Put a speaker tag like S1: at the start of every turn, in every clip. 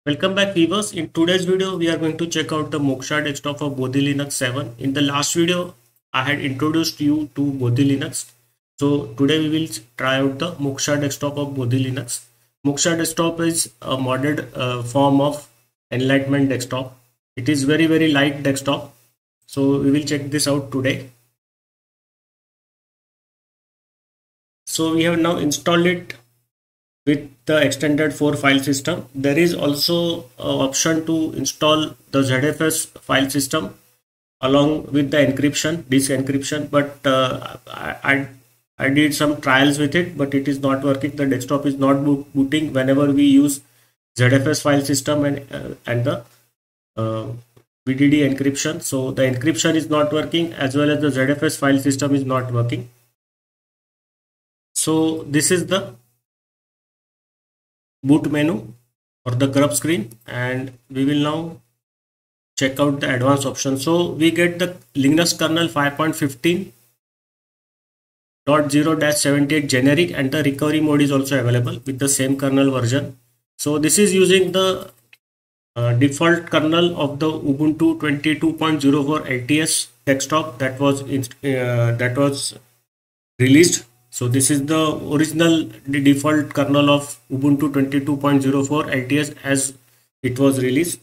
S1: Welcome back viewers. In today's video we are going to check out the Moksha Desktop of Bodhi Linux 7. In the last video I had introduced you to Bodhi Linux. So today we will try out the Moksha Desktop of Bodhi Linux. Moksha Desktop is a modded form of Enlightened Desktop. It is very light desktop. So we will check this out today. So we have now installed it with the extended 4 file system. There is also an option to install the ZFS file system along with the encryption, disk encryption, but I did some trials with it, but it is not working. The desktop is not booting whenever we use ZFS file system and the VDD encryption. So the encryption is not working as well as the ZFS file system is not working. So this is the boot menu or the grub screen, and we will now check out the advanced options. So we get the Linux kernel 5.15.0-78 generic, and the recovery mode is also available with the same kernel version. So this is using the default kernel of the Ubuntu 22.04 LTS desktop that was released. So this is the original default kernel of Ubuntu 22.04 LTS as it was released.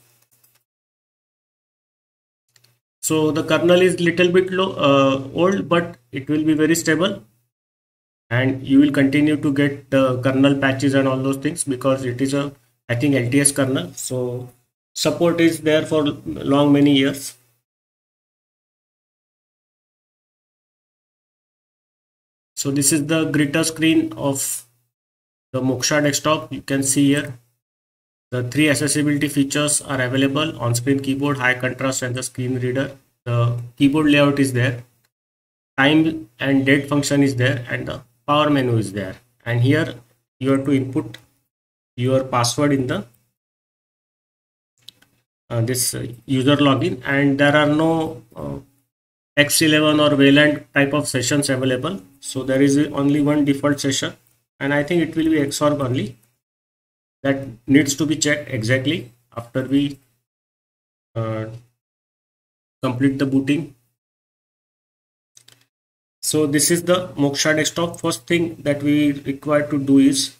S1: So the kernel is little bit old, but it will be very stable, and you will continue to get the kernel patches and all those things because it is a, I think, LTS kernel. So support is there for many years. So this is the greeter screen of the Moksha Desktop. You can see here the 3 accessibility features are available: on-screen keyboard, high contrast, and the screen reader. The keyboard layout is there, time and date function is there, and the power menu is there. And here you have to input your password in the this user login, and there are no X11 or VLAN type of sessions available. So there is only one default session, and I think it will be XORG only. That needs to be checked exactly after we complete the booting. So this is the Moksha Desktop. First thing that we require to do is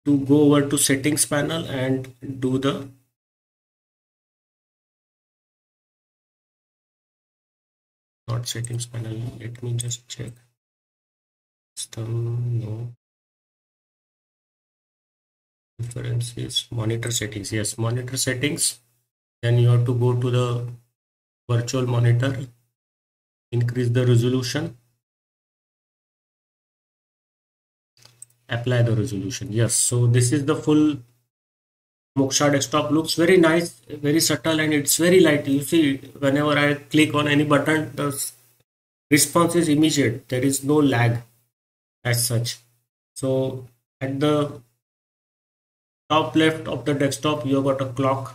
S1: to go over to settings panel and do the settings panel. Let me just check. No. Preferences, monitor settings. Yes, monitor settings. Then you have to go to the virtual monitor, increase the resolution, apply the resolution. Yes, so this is the full Moksha Desktop. Looks very nice, very subtle, and it's very light. You see, whenever I click on any button, the response is immediate. There is no lag as such. So at the top left of the desktop, you have got a clock.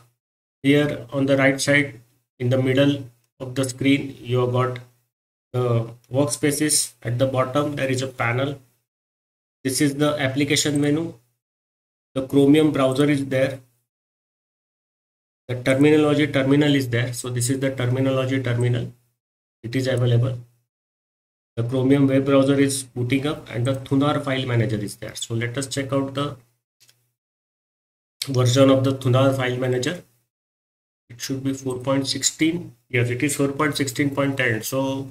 S1: Here on the right side, in the middle of the screen, you have got the workspaces. At the bottom, there is a panel. This is the application menu. The Chromium browser is there. The terminology terminal is there. So this is the terminology terminal. It is available. The Chromium web browser is booting up, and the Thunar file manager is there. So let us check out the version of the Thunar file manager. It should be 4.16. Yes, it is 4.16.10. So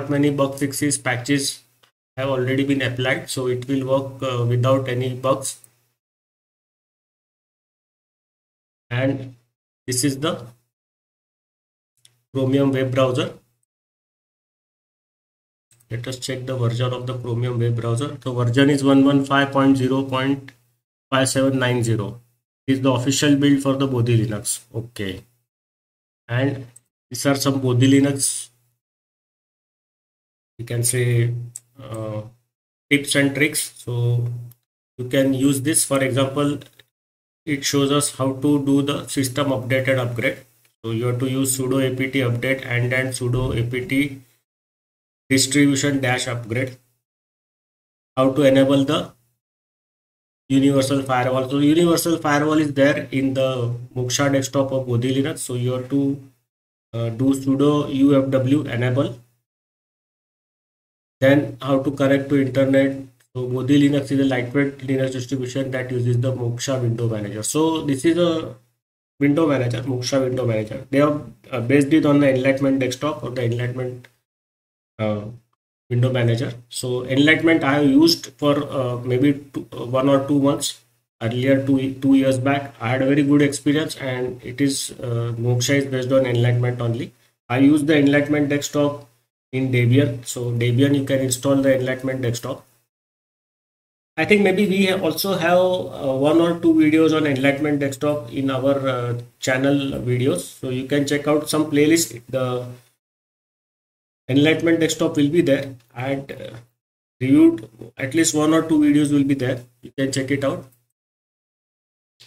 S1: many bug fixes, patches have already been applied. So it will work without any bugs. And this is the Chromium web browser. Let us check the version of the Chromium web browser. The version is 115.0.5790. It is the official build for the Bodhi Linux. Okay. And these are some Bodhi Linux, you can say, tips and tricks. So you can use this. For example, it shows us how to do the system update and upgrade. So you have to use sudo apt update and sudo apt distribution -upgrade. how to enable the universal firewall. So universal firewall is there in the Moksha desktop of Bodhi Linux. So you have to do sudo ufw enable. Then how to connect to internet. So Bodhi Linux is a lightweight Linux distribution that uses the Moksha window manager. So this is a window manager, Moksha window manager. They have based it on the Enlightenment desktop or the Enlightenment uh, window manager. So Enlightenment I have used for maybe 1 or 2 months earlier, 2 years back. I had a very good experience, and it is Moksha is based on Enlightenment only. I use the Enlightenment desktop in Debian. So Debian you can install the Enlightenment desktop. I think maybe we also have 1 or 2 videos on Enlightenment desktop in our channel videos. So you can check out some playlist. The Enlightenment desktop will be there. I had reviewed at least 1 or 2 videos will be there. You can check it out.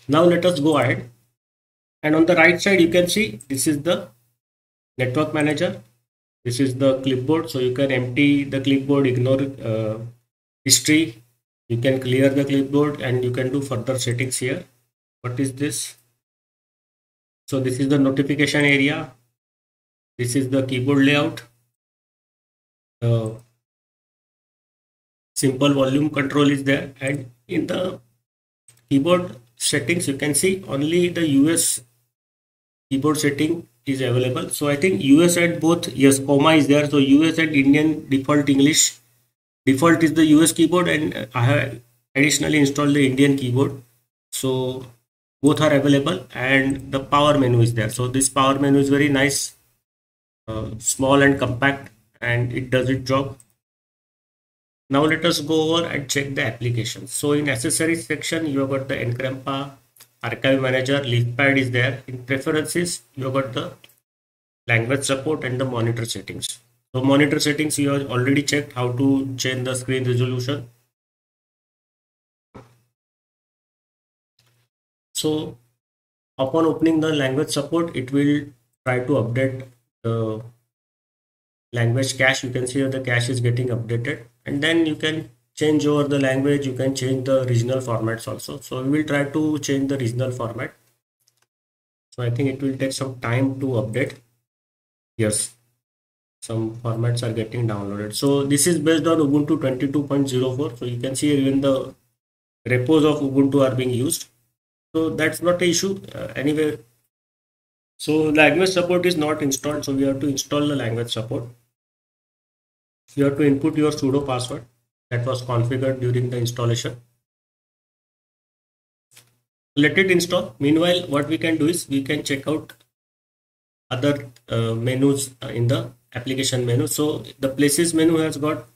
S1: Now let us go ahead. And on the right side, you can see this is the network manager. This is the clipboard. So you can empty the clipboard, ignore history. You can clear the clipboard and you can do further settings here. What is this? So this is the notification area. This is the keyboard layout. Simple volume control is there, and in the keyboard settings you can see only the US keyboard setting is available. So I think US and both, yes, comma is there. So US and Indian default English. Default is the US keyboard, and I have additionally installed the Indian keyboard. So both are available, and the power menu is there. So this power menu is very nice, small and compact, and it does its job. Now let us go over and check the applications. So in accessories section, you have got the Encrempa, archive manager, leafpad is there. In preferences, you have got the language support and the monitor settings. So monitor settings, you have already checked how to change the screen resolution. So upon opening the language support, it will try to update the language cache. You can see that the cache is getting updated, and then you can change over the language. You can change the regional formats also. So we will try to change the regional format. So I think it will take some time to update. Yes, some formats are getting downloaded. So this is based on Ubuntu 22.04. So you can see even the repos of Ubuntu are being used. So that's not an issue anyway. So language support is not installed. So we have to install the language support. You have to input your sudo password that was configured during the installation. Let it install. Meanwhile, what we can do is we can check out other menus in the application menu. So the places menu has got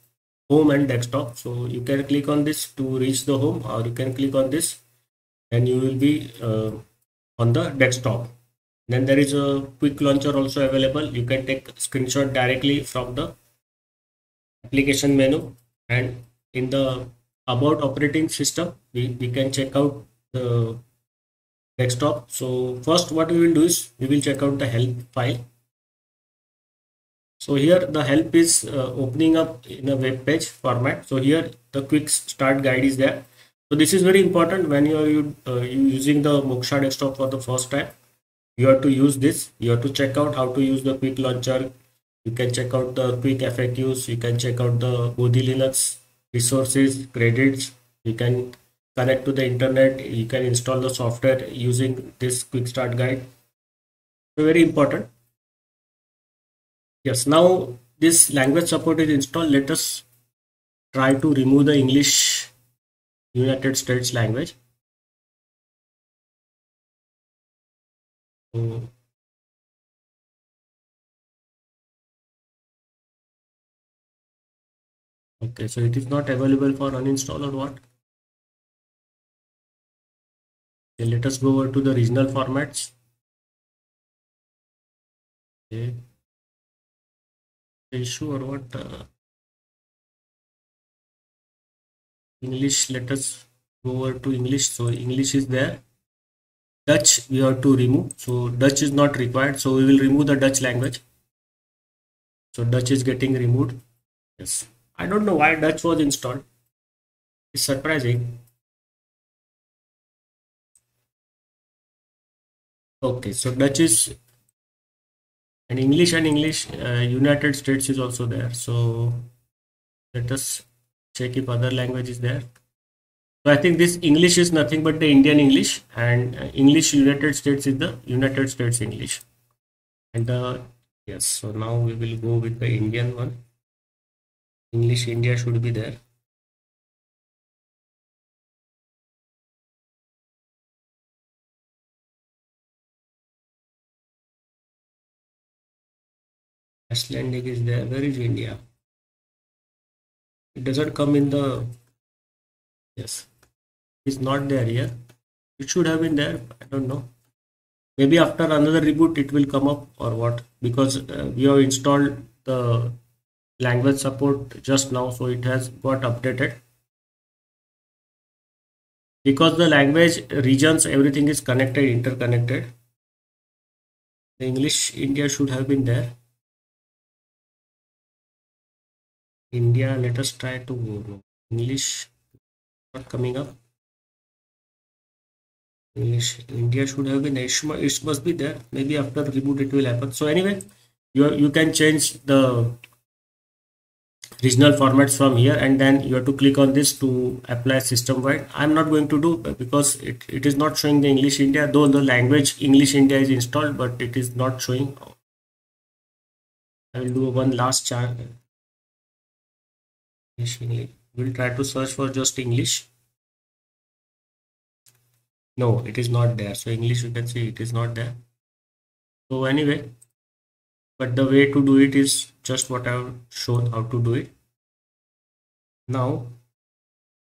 S1: home and desktop. So you can click on this to reach the home, or you can click on this and you will be on the desktop. Then there is a quick launcher also available. You can take a screenshot directly from the application menu, and in the about operating system we can check out the desktop. So first what we will do is we will check out the help file. So here the help is opening up in a web page format. So here the quick start guide is there. So this is very important when you are using the Moksha desktop for the first time. You have to use this. You have to check out how to use the quick launcher. You can check out the quick FAQs. You can check out the Bodhi Linux resources, credits. You can connect to the internet. You can install the software using this quick start guide. So very important. Yes, now this language support is installed. Let us try to remove the English United States language. So okay, so it is not available for uninstall or what? Okay, let us go over to the regional formats. Okay, issue or what? English, let us go over to English. So English is there. Dutch we have to remove. So Dutch is not required. So we will remove the Dutch language. So Dutch is getting removed. Yes. I don't know why Dutch was installed. It's surprising. Okay, so Dutch is and English United States is also there. So let us check if other language is there. So I think this English is nothing but the Indian English, and English United States is the United States English. And yes, so now we will go with the Indian one. English India should be there. Icelandic is there. Where is India? It doesn't come in the, yes, it's not there here. It should have been there. I don't know. Maybe after another reboot it will come up or what, because we have installed the language support just now, so it has got updated. Because the language regions, everything is connected, interconnected. The English India should have been there. India, let us try to go. English not coming up. English India should have been, it must be there. Maybe after reboot it will happen. So anyway, you can change the regional formats from here, and then you have to click on this to apply system wide. I'm not going to do because it is not showing the English India, though the language English India is installed, but it is not showing. I will do one last chart. English. We'll try to search for just English. No, it is not there. So English, you can see it is not there. So anyway, but the way to do it is just what I've shown how to do it. Now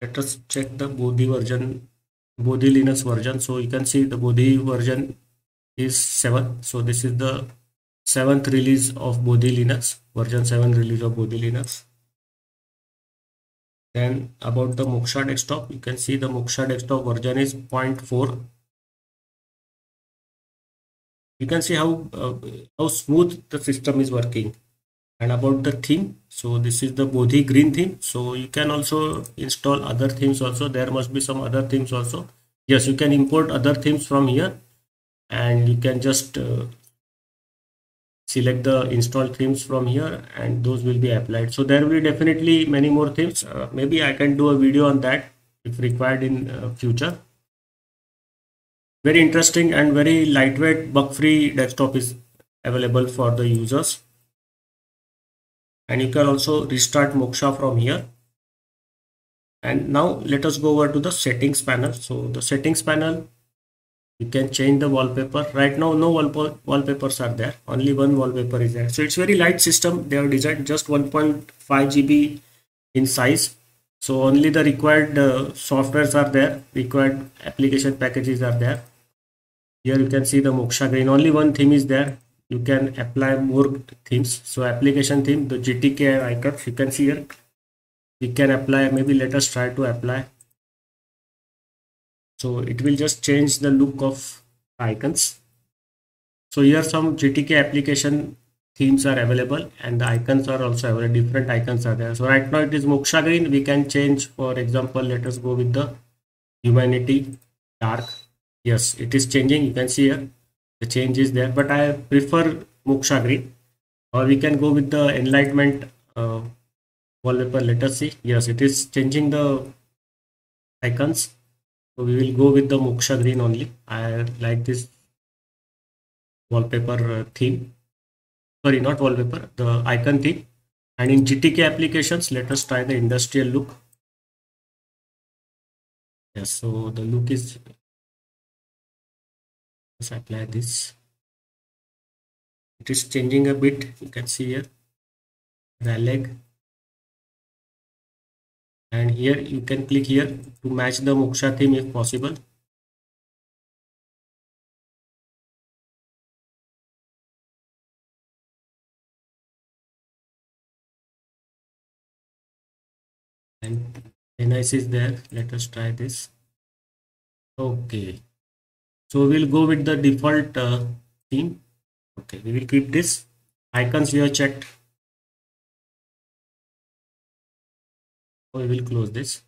S1: let us check the Bodhi version, Bodhi Linux version. So you can see the Bodhi version is 7. So this is the 7th release of Bodhi Linux, version 7 release of Bodhi Linux. Then about the Moksha Desktop, you can see the Moksha Desktop version is 0.4. You can see how smooth the system is working. And about the theme, so this is the Bodhi green theme. So you can also install other themes also. There must be some other themes also. Yes, you can import other themes from here, and you can just select the install themes from here, and those will be applied. So there will be definitely many more themes. Maybe I can do a video on that if required in future. Very interesting and very lightweight, bug-free desktop is available for the users. And you can also restart Moksha from here. And now let us go over to the settings panel. So the settings panel, you can change the wallpaper. Right now no wallpapers are there, only one wallpaper is there. So it's very light system. They have designed just 1.5 GB in size. So only the required softwares are there, required application packages are there. Here you can see the Moksha green, only one theme is there. You can apply more themes. So application theme, the GTK icons, you can see here. You can apply, maybe let us try to apply. So it will just change the look of icons. So here some GTK application themes are available, and the icons are also available. Different icons are there. So right now it is Moksha green. We can change, for example, let us go with the humanity dark. Yes, it is changing. You can see here the change is there, but I prefer Moksha green. Or we can go with the enlightenment wallpaper. Let us see. Yes, it is changing the icons. So we will go with the Moksha green only. I like this wallpaper theme. Sorry, not wallpaper, the icon theme. And in GTK applications, let us try the industrial look. Yes, so the look is, let's apply this. It is changing a bit. You can see here the leg. And here you can click here to match the Moksha theme if possible. And NIC is there. Let us try this. Okay, so we'll go with the default theme. Okay, we will keep this. Icons we have checked. So we will close this.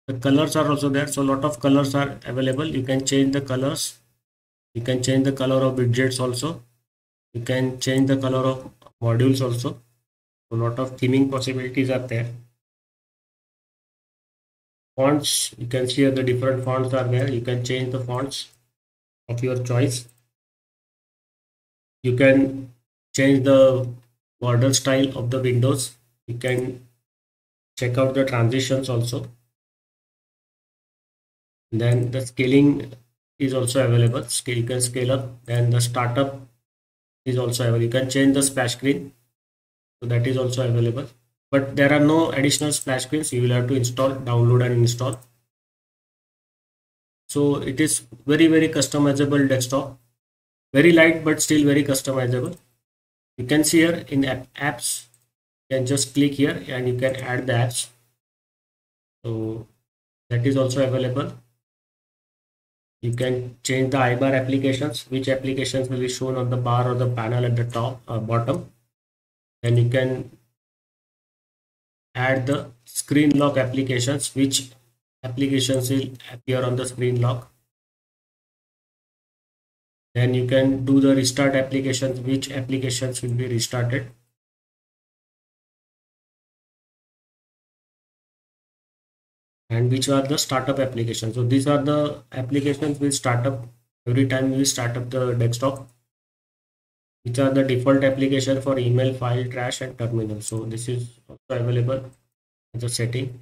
S1: The colors are also there, so a lot of colors are available. You can change the colors. You can change the color of widgets also. You can change the color of modules also. A lot of theming possibilities are there. Fonts, you can see the different fonts are there. You can change the fonts of your choice. You can change the border style of the windows. You can check out the transitions also. Then the scaling is also available. You can scale up. Then the startup is also available. You can change the splash screen, so that is also available. But there are no additional splash screens. You will have to install, download, and install. So it is very customizable desktop. Very light, but still very customizable. You can see here in apps. You can just click here and you can add the apps. So that is also available. You can change the iBar applications, which applications will be shown on the bar or the panel at the top or bottom. Then you can add the screen lock applications, which applications will appear on the screen lock. Then you can do the restart applications, which applications will be restarted. And which are the startup applications. So these are the applications which start up every time we start up the desktop. Which are the default application for email, file, trash, and terminal. So this is also available as a setting.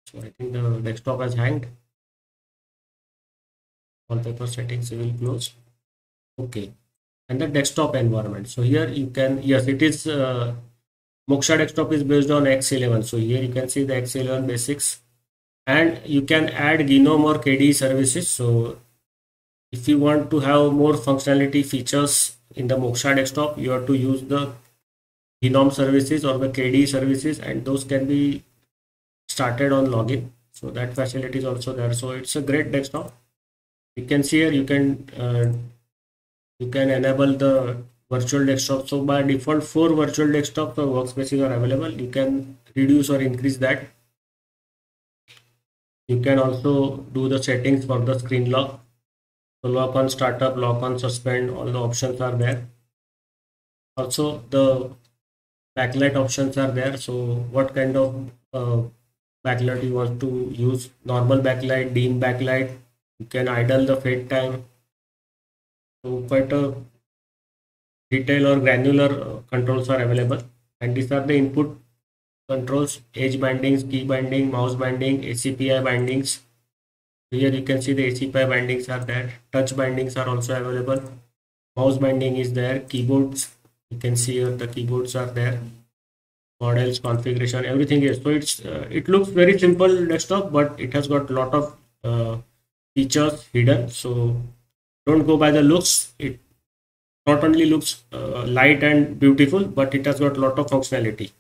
S1: So I think the desktop has hanged. Wallpaper settings will close. Okay. And the desktop environment. So here you can, yes, it is Moksha Desktop is based on X11. So here you can see the X11 basics, and you can add GNOME or KDE services. So if you want to have more functionality features in the Moksha Desktop, you have to use the GNOME services or the KDE services, and those can be started on login. So that facility is also there. So it's a great desktop. You can see here you can enable the virtual desktop. So by default 4 virtual desktops or workspaces are available. You can reduce or increase that. You can also do the settings for the screen lock. So lock on startup, lock on suspend, all the options are there. Also the backlight options are there. So what kind of backlight you want to use? Normal backlight, dim backlight. You can idle the fade time. So quite a detail or granular controls are available, and these are the input controls: edge bindings, key binding, mouse binding, ACPI bindings. Here you can see the ACPI bindings are there. Touch bindings are also available. Mouse binding is there. Keyboards, you can see here the keyboards are there. Models, configuration, everything is. So it looks very simple desktop, but it has got a lot of features hidden. So don't go by the looks. It not only looks light and beautiful, but it has got a lot of functionality.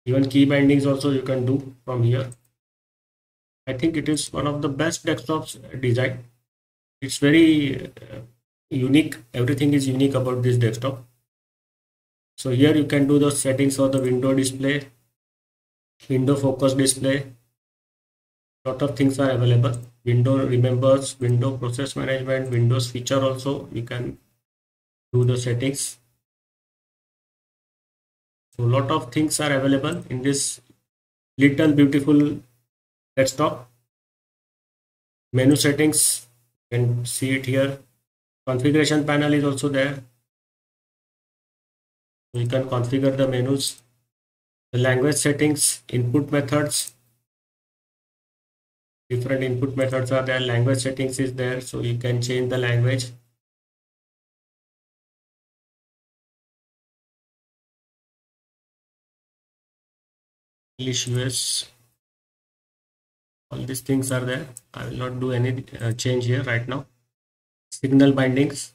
S1: Even key bindings also you can do from here. I think it is one of the best desktops design. It's very unique. Everything is unique about this desktop. So here you can do the settings for the window display, window focus display. Lot of things are available. Window remembers, window process management, Windows feature also. You can do the settings. So a lot of things are available in this little beautiful desktop. Menu settings, you can see it here. Configuration panel is also there. So you can configure the menus. The language settings, input methods. Different input methods are there. Language settings is there, so you can change the language. English, US, all these things are there. I will not do any change here right now. Signal bindings,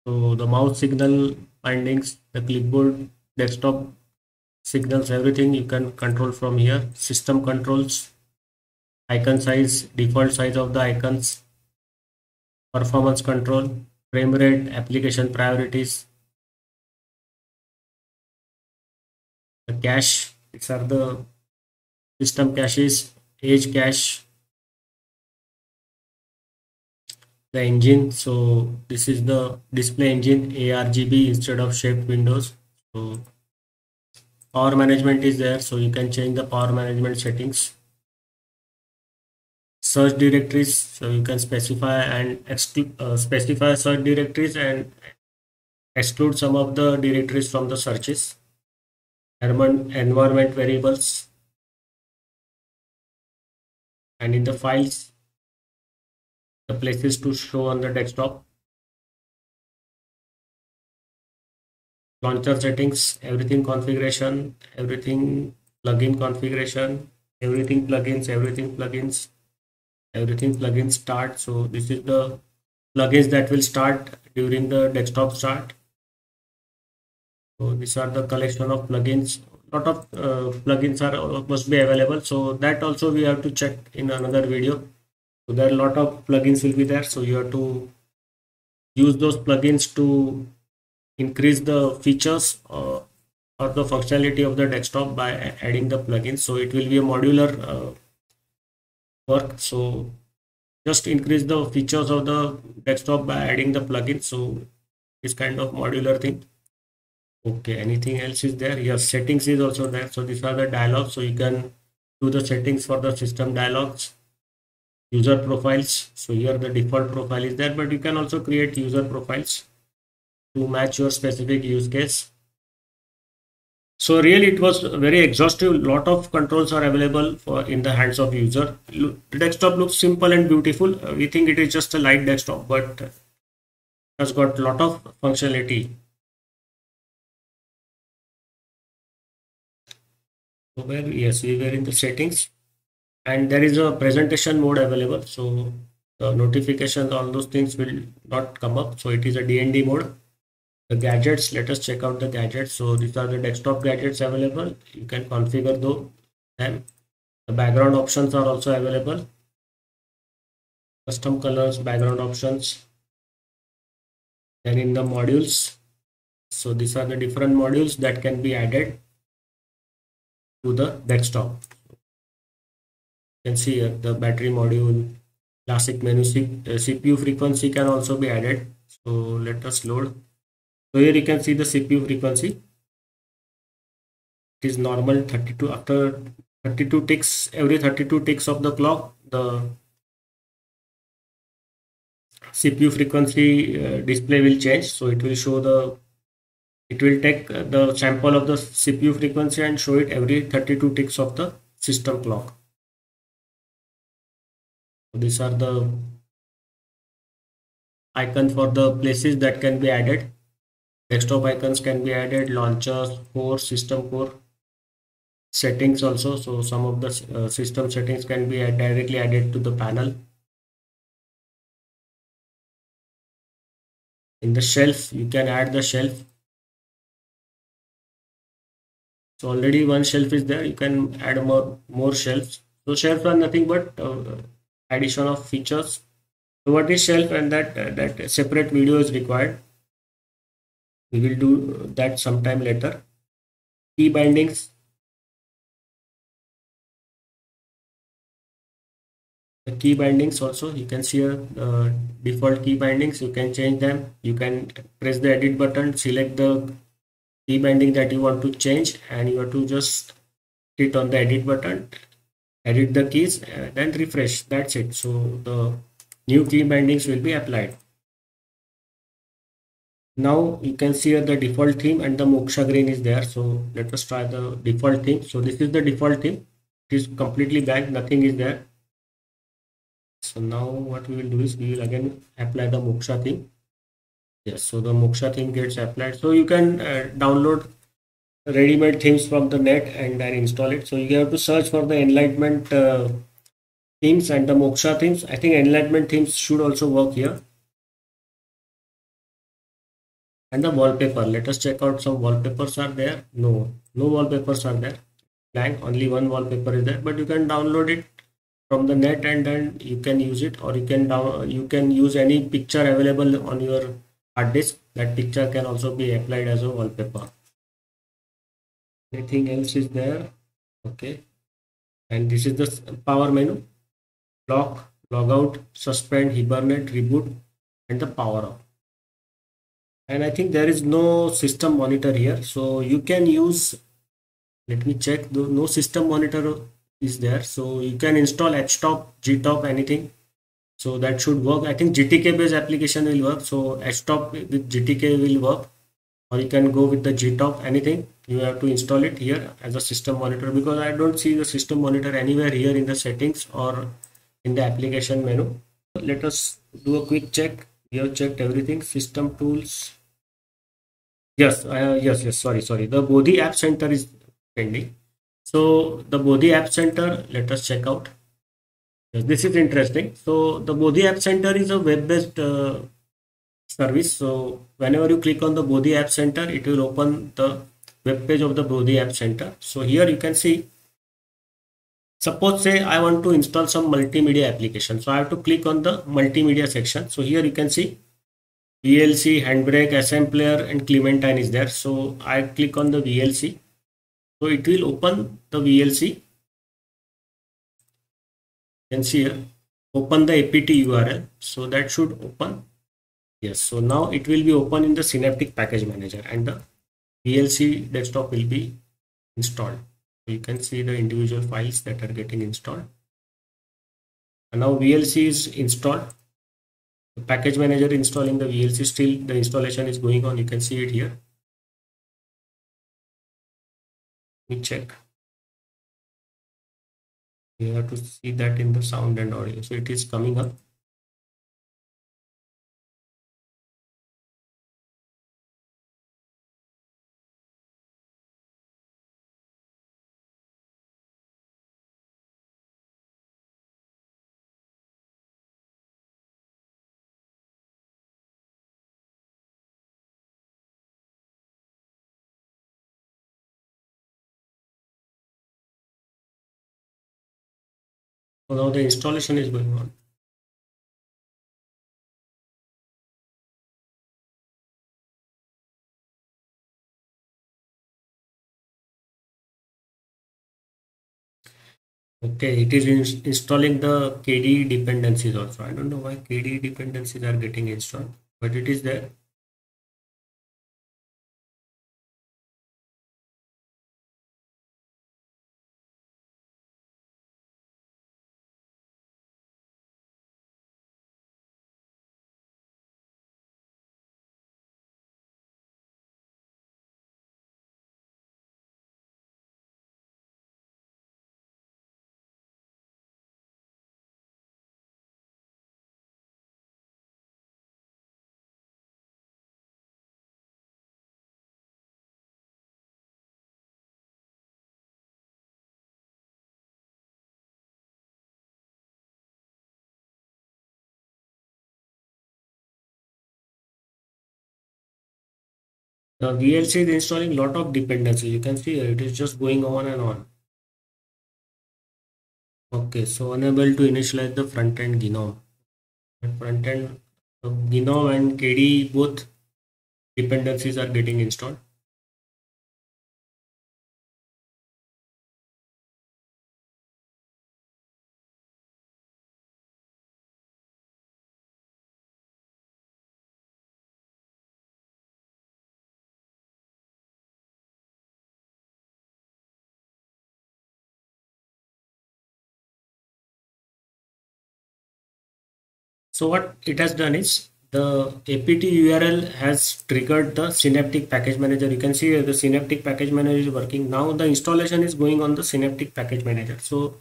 S1: so the mouse signal bindings, the clipboard, desktop signals, everything you can control from here. System controls, icon size, default size of the icons, performance control, frame rate, application priorities, the cache. These are the System caches, Edge cache, the engine. So this is the display engine ARGB instead of shaped windows. So power management is there, so you can change the power management settings. Search directories, so you can specify and specify search directories and exclude some of the directories from the searches. Environment variables, and in the files, the places to show on the desktop. Launcher settings, everything configuration, everything plugin configuration, everything plugins, everything plugins start. So this is the plugins that will start during the desktop start. So these are the collection of plugins. Lot of plugins are must be available, so that also we have to check in another video. So there are a lot of plugins will be there, so you have to use those plugins to increase the features or the functionality of the desktop by adding the plugins. So it will be a modular work. So just increase the features of the desktop by adding the plugins. So this kind of modular thing. Okay, anything else is there? Yes, settings is also there. So these are the dialogues. So you can do the settings for the system dialogues. User profiles. So here the default profile is there, but you can also create user profiles to match your specific use case. So really it was very exhaustive. Lot of controls are available for in the hands of user. The desktop looks simple and beautiful. We think it is just a light desktop, but has got lot of functionality. So where, yes, we were in the settings, and there is a presentation mode available. So the notifications, all those things will not come up. So it is a DND mode. The gadgets, let us check out the gadgets. So these are the desktop gadgets available. You can configure them. The background options are also available. Custom colors, background options. Then in the modules, so these are the different modules that can be added to the desktop. You can see here the battery module, classic menu, CPU frequency can also be added. So let us load. So here you can see the CPU frequency. It is normal 32. After 32 ticks, every 32 ticks of the clock, the CPU frequency display will change. So it will show it will take the sample of the CPU frequency and show it every 32 ticks of the system clock. So these are the icons for the places that can be added. Desktop icons can be added, launchers, core, system core, settings also. So some of the system settings can be directly added to the panel. In the shelf, you can add the shelf. So already one shelf is there. You can add more shelves. So shelves are nothing but addition of features. So what is shelf, and that separate video is required. We will do that sometime later. Key bindings. The key bindings also, you can see here default key bindings. You can change them. You can press the edit button, select the key binding that you want to change, and you have to just hit on the edit button, edit the keys, then refresh. That's it. So the new key bindings will be applied. Now you can see here the default theme and the Moksha green is there. So let us try the default theme. So this is the default theme. It is completely blank, nothing is there. So now what we will do is we will again apply the Moksha theme. Yes, so the Moksha theme gets applied. So you can download ready-made themes from the net and then install it. So you have to search for the Enlightenment themes and the Moksha themes. I think Enlightenment themes should also work here. And the wallpaper, let us check out some wallpapers are there. No wallpapers are there. Blank, only one wallpaper is there, but you can download it from the net and then you can use it, or you can use any picture available on your hard disk. That picture can also be applied as a wallpaper. Anything else is there? Okay. And this is the power menu: lock, logout, suspend, hibernate, reboot, and the power off. And I think there is no system monitor here, so you can use, let me check, no system monitor is there, so you can install htop, gtop, anything, so that should work. I think gtk based application will work, so htop with gtk will work, or you can go with the gtop, anything. You have to install it here as a system monitor, because I don't see the system monitor anywhere here in the settings or in the application menu. Let us do a quick check. We have checked everything. System tools. Yes, yes. Sorry. The Bodhi App Center is pending. So the Bodhi App Center, let us check out. Yes, this is interesting. So the Bodhi App Center is a web-based service. So whenever you click on the Bodhi App Center, it will open the web page of the Bodhi App Center. So here you can see, suppose say I want to install some multimedia application. So I have to click on the multimedia section. So here you can see VLC, Handbrake, Assembler, and Clementine is there. So I click on the VLC. So it will open the VLC. You can see here, open the apt URL. So that should open. Yes. So now it will be open in the Synaptic Package Manager, and the VLC desktop will be installed. So you can see the individual files that are getting installed. And now VLC is installed. The package manager installing the VLC, still the installation is going on. You can see it here. Let me check. You have to see that in the sound and audio. So it is coming up. So now the installation is going on. Okay, it is installing the KDE dependencies also. I don't know why KDE dependencies are getting installed, but it is there. The VLC is installing lot of dependencies. You can see here, it is just going on and on. Okay, so unable to initialize the front-end GNOME. Front-end GNOME and KDE, both dependencies are getting installed. So what it has done is, the apt URL has triggered the Synaptic Package Manager. You can see the Synaptic Package Manager is working. Now the installation is going on the Synaptic Package Manager. So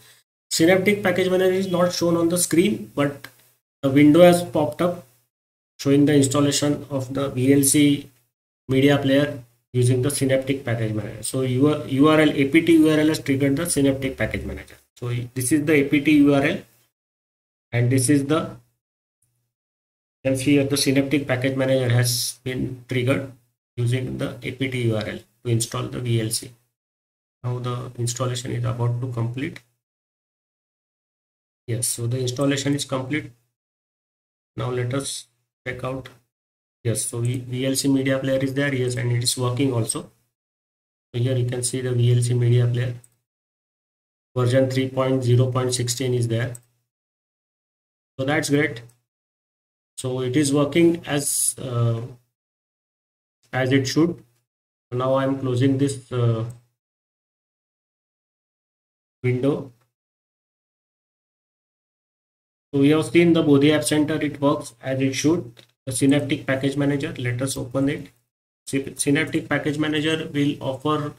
S1: Synaptic Package Manager is not shown on the screen, but a window has popped up showing the installation of the VLC media player using the Synaptic Package Manager. So your apt URL has triggered the Synaptic Package Manager. So this is the apt URL, and this is the, you can see here the Synaptic Package Manager has been triggered using the apt URL to install the VLC. Now the installation is about to complete. Yes, so the installation is complete. Now let us check out. Yes, so VLC media player is there. Yes, and it is working also. So here you can see the VLC media player. version 3.0.16 is there. So that's great. So it is working as it should. Now I'm closing this window. So we have seen the Bodhi App Center, it works as it should. The Synaptic Package Manager, let us open it. Synaptic Package Manager will offer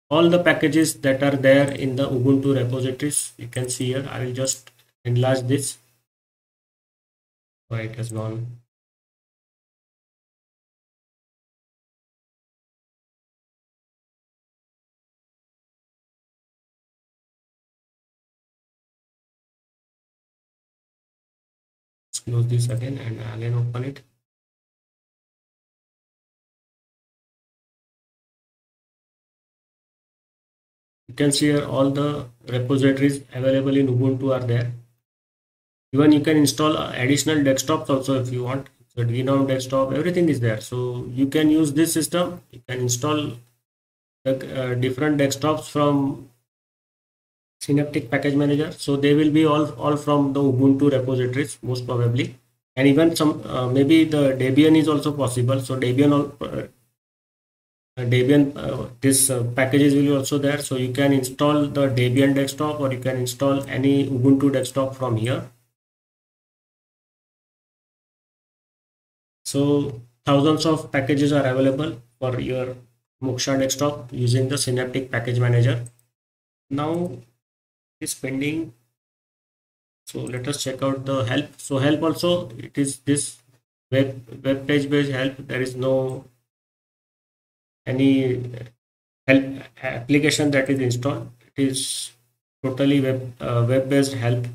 S1: all the packages that are there in the Ubuntu repositories. You can see here, I will just enlarge this. Why it has gone. Let's close this again and again open it. You can see here all the repositories available in Ubuntu are there. Even you can install additional desktops also if you want. So GNOME desktop, everything is there. So you can use this system. You can install the different desktops from Synaptic Package Manager. So they will be all from the Ubuntu repositories most probably. And even some maybe the Debian is also possible. So Debian this packages will be also there. So you can install the Debian desktop or you can install any Ubuntu desktop from here. So thousands of packages are available for your Moksha desktop using the Synaptic Package Manager. Now it's pending. So let us check out the help. So help also, it is this web page based help. There is no any help application that is installed. It is totally web based help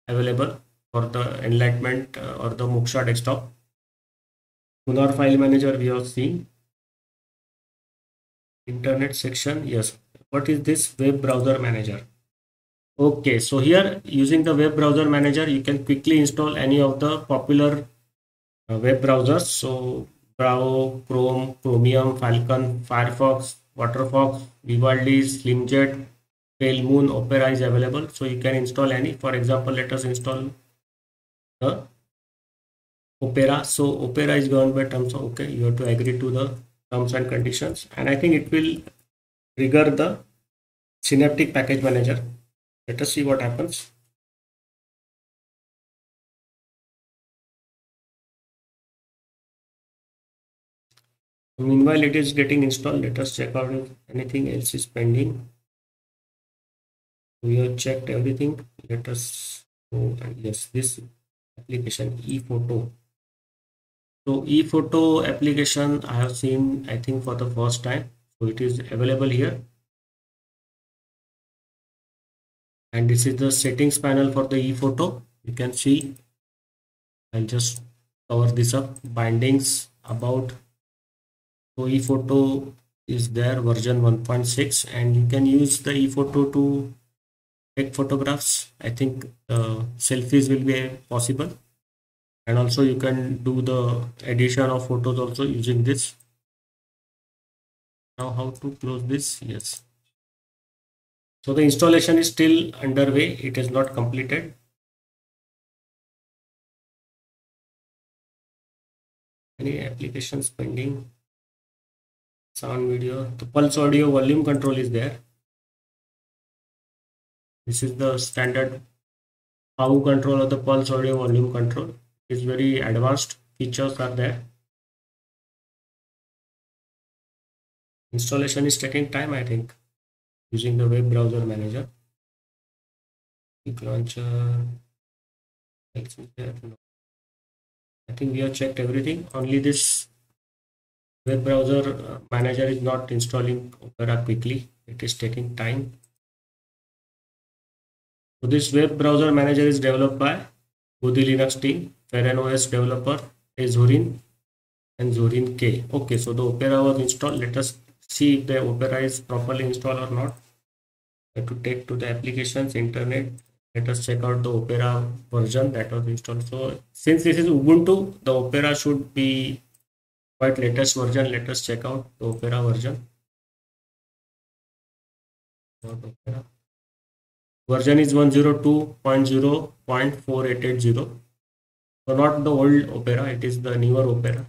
S1: available for the Enlightenment or the Moksha desktop. Punar file manager we have seen. Internet section, yes. What is this web browser manager? Okay, so here using the web browser manager, you can quickly install any of the popular web browsers. So Bravo, Chrome, Chromium, Falcon, Firefox, Waterfox, Vivaldi, Slimjet, Pale Moon, Opera is available. So you can install any. For example, let us install the Opera. So Opera is governed by terms of, okay, you have to agree to the terms and conditions. And I think it will trigger the Synaptic Package Manager. Let us see what happens. Meanwhile, it is getting installed. Let us check out if anything else is pending. We have checked everything. Let us go and yes, this application ePhoto. So ePhoto application I have seen, I think for the first time. So it is available here. And this is the settings panel for the ePhoto. You can see, I'll just cover this up. Bindings, about. So ePhoto is there, version 1.6, and you can use the ePhoto to take photographs. I think selfies will be possible, and also you can do the edition of photos also using this. Now how to close this? Yes. So the installation is still underway. It is not completed. Any applications pending? Sound, video. The pulse audio volume control is there. This is the standard PAU control of the pulse audio volume control. It's very advanced features are there. Installation is taking time, I think, using the web browser manager. Quick launcher. No. I think we have checked everything. Only this web browser manager is not installing Opera quickly. It is taking time. So this web browser manager is developed by Bodhi Linux team, Ferran OS developer, Zorin and Zorin K. Okay, so the Opera was installed. Let us see if the Opera is properly installed or not. I have to take to the applications, internet. Let us check out the Opera version that was installed. So since this is Ubuntu, the Opera should be quite latest version. Let us check out the Opera version. Not Opera. Version is 102.0.4880. So not the old Opera, it is the newer Opera.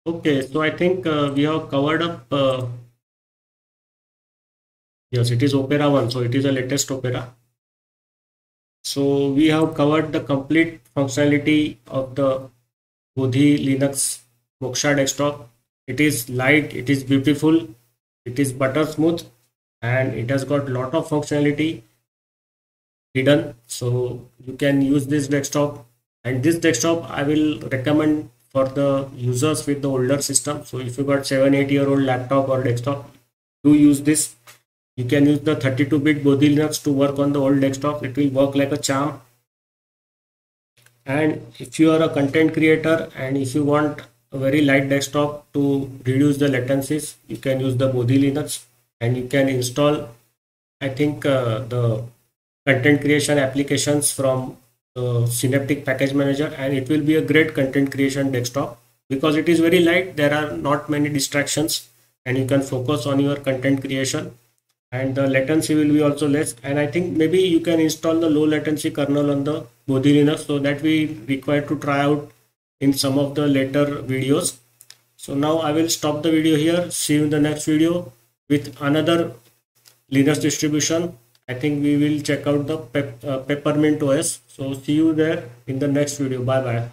S1: Okay, so I think we have covered up. Yes, it is Opera 1, so it is the latest Opera. So we have covered the complete functionality of the Bodhi Linux Moksha Desktop. It is light, it is beautiful, it is butter smooth, and it has got lot of functionality hidden. So you can use this desktop, and this desktop I will recommend for the users with the older system. So if you got 7-8 year old laptop or desktop, do use this. You can use the 32-bit Bodhi Linux to work on the old desktop. It will work like a charm. And if you are a content creator and if you want a very light desktop to reduce the latencies, you can use the Bodhi Linux, and you can install, I think, the content creation applications from the Synaptic Package Manager, and it will be a great content creation desktop because it is very light. There are not many distractions, and you can focus on your content creation, and the latency will be also less. And I think maybe you can install the low latency kernel on the Bodhi Linux, so that we require to try out in some of the later videos. So now I will stop the video here. See you in the next video with another Linux distribution. I think we will check out the Peppermint OS. So see you there in the next video. Bye bye.